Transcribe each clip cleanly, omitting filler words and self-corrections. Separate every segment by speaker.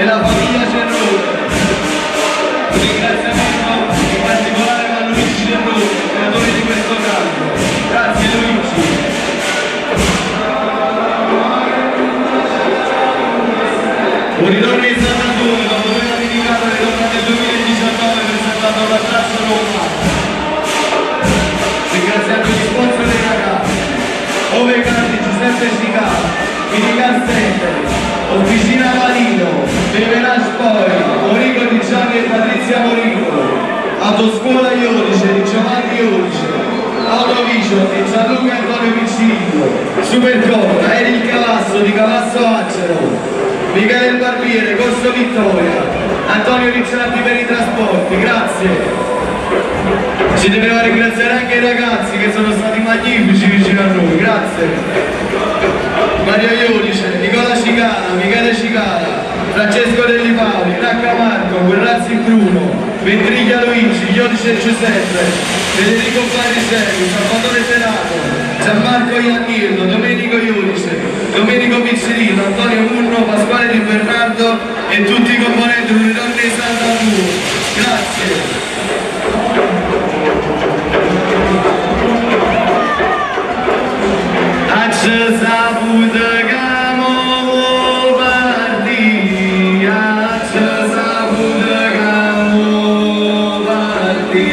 Speaker 1: della famiglia Cerrone. Un ringraziamento in particolare a Luigi Cerrone, creatore di questo canto. Grazie Luigi. Un ritorno in Santander, dopo aver dedicato ritorno nel 2019 presentato alla Traccia Roma. Ringraziando gli sponsor dei ragazzi, Ove Cardi, Giuseppe Cicala, Minicar Center, Officina Marino, Beverage Poi, Morico di Gianni e Patrizia Morico, Autoscuola Iodice di Giovanni Iodice, Autovision di Gianluca Antonio Piccillo, Supercotta, Eric Cavasso di Cavasso Acero, Michele Barbiere, Corso Vittoria, Antonio Ricciardi per i trasporti, grazie. Ci dobbiamo ringraziare anche i ragazzi che sono stati magnifici vicino a noi, grazie. Mario Iodice, Nicola Cicala, Michele Cicala, Francesco Delli Paoli, Racca Marco, Guerrazzi Bruno, Ventriglia Luigi, Iodice Giuseppe, Federico Barricelli, Salvatore Serrato, Gianmarco Iannillo, Domenico Iodice, Domenico Pizzerino, Antonio Munno, Pasquale Di Bernardo e tutti i componenti dell'Unione di Santander. Grazie. Acce saputa che mo parti, acce saputa che mo parti,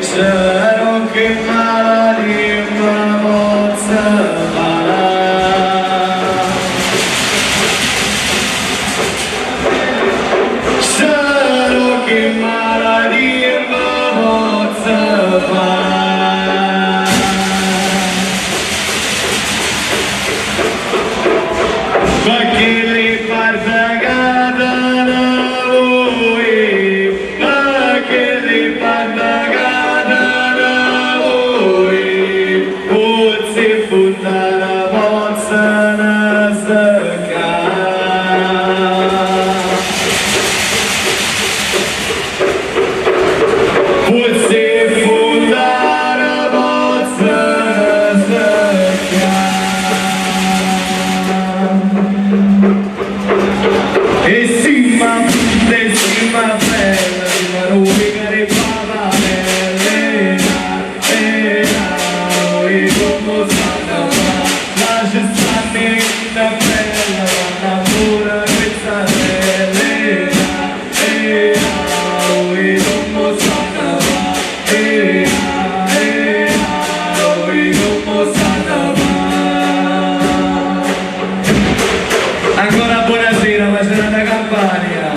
Speaker 1: spero che maladima possa parare. Spero che maladima possa parare. Perché le partagate da voi, perché le partagate da voi, pozzi funda la pozza na stacca. Pozzi funda la pozza na stacca. E sì ma bella, ma rubica di paparelle, e come stanno qua, lascia stare da bella, ma pure questa bella, e come stanno qua, e come stanno qua. Ancora buonasera, ma c'è una Campania.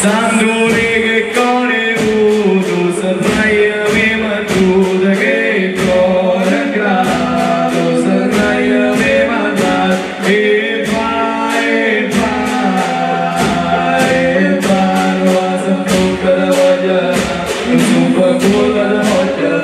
Speaker 1: Sandone che conevuto, saprai mi manduta che cuore grato, saprai mi mandato e va, non si tocca da voglia, non si può colpa da voglia,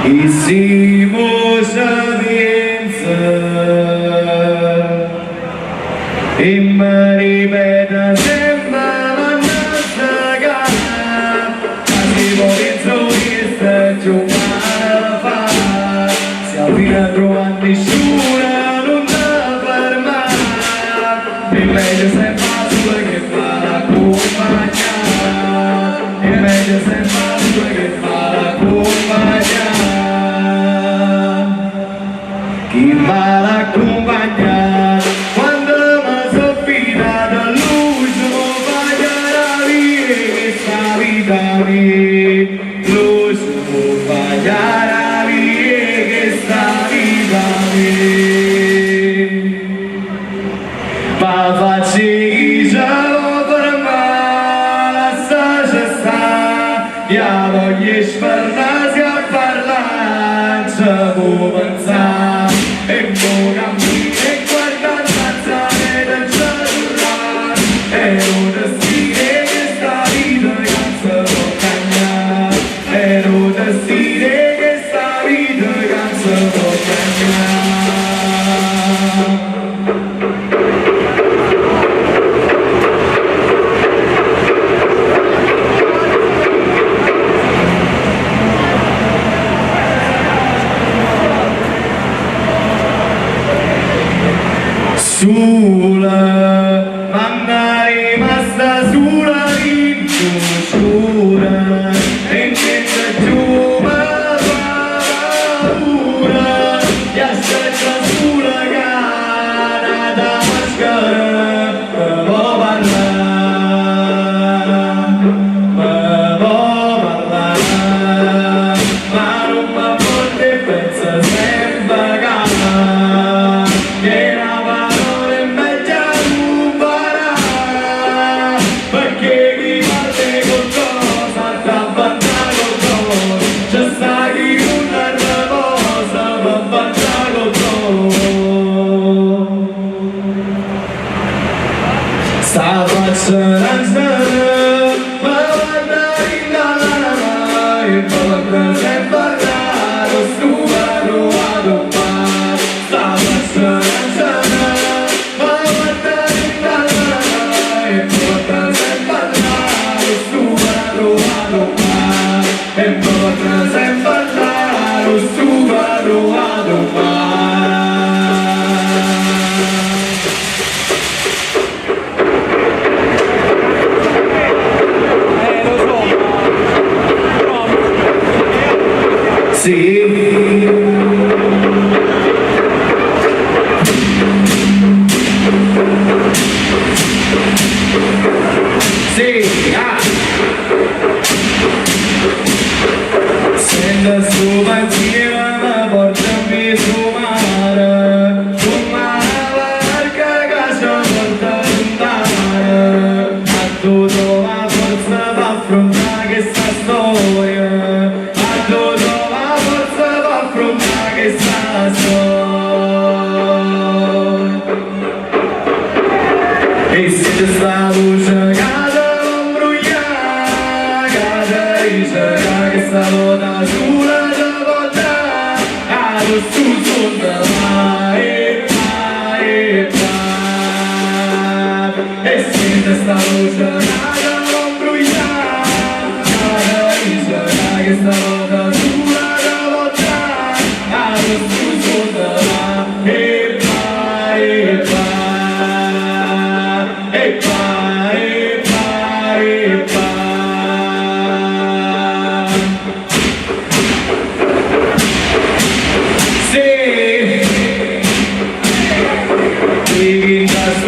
Speaker 1: Isimo sapienza e mi ripeta sempre la nostra gara, si penso che sta giocando fa, si avvia a trovare nessuna non da fermare, è meglio sempre sua che fa la compagnia, è meglio sempre sua che fa la compagnia. Chi fa la si può pensare e poi cammini e guarda il del cellulare è un destino che sta vita che non si può cambiare è un destino che sta vita che non si può cambiare. Sulla mamma rimasta sulla rincuciura e niente più mi fa paura e aspetta sulla cara da maschera me può parlare ma non mi porta e pensa sempre calma che la parola è meglio perché chi parte qualcosa t'abbanda qualcosa c'è sta chi non è nervosa ma abbanda qualcosa sta faccia ma guarda in la e porta sempre lo stufa trovato qua sta faccia ma guarda in la e porta sempre lo stufa trovato qua e porta sempre lo stufa trovato qua. Sì. Sì, senta sto pensiero mi portami su mare barca che ci porta lontano a tutto la forza per affrontare questa storia a tutto la forza per affrontare questa storia e se c'è sta luce che stavolta sulla volta allo studio e sente sta luce che stavolta sulla volta allo studio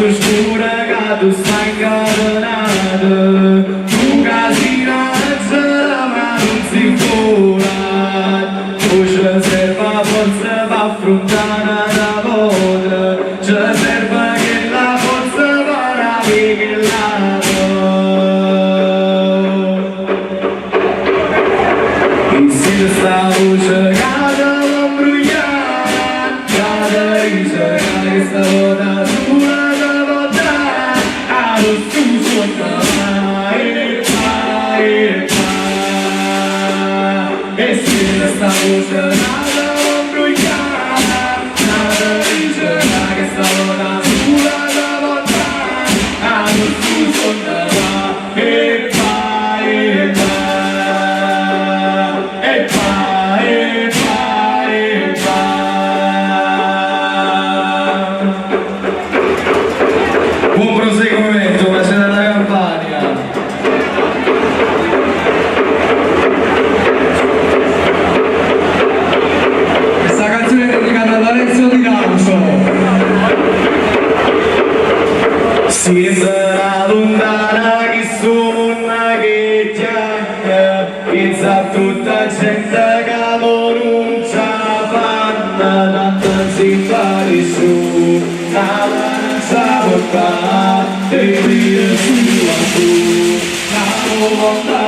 Speaker 1: oscura che tu stai incatenato tu casinazza ma non si fuora tu ci serve forza per affrontare la volta ci serve che la forza per avere il insieme sta voce che devo imbrugliare che stavolta e se sta voce nada imbrugliata nada dice che stavolta sulla volta allo studio e buon proseguimento, una cena da Campania. Questa canzone è dedicata ad Alessio Di Lauso. Sembra lontana che suona che chiacchiera, pensa a tutta gente che non ce la fanno, tanto si fa di su, non sa portare, e via su a su, la volta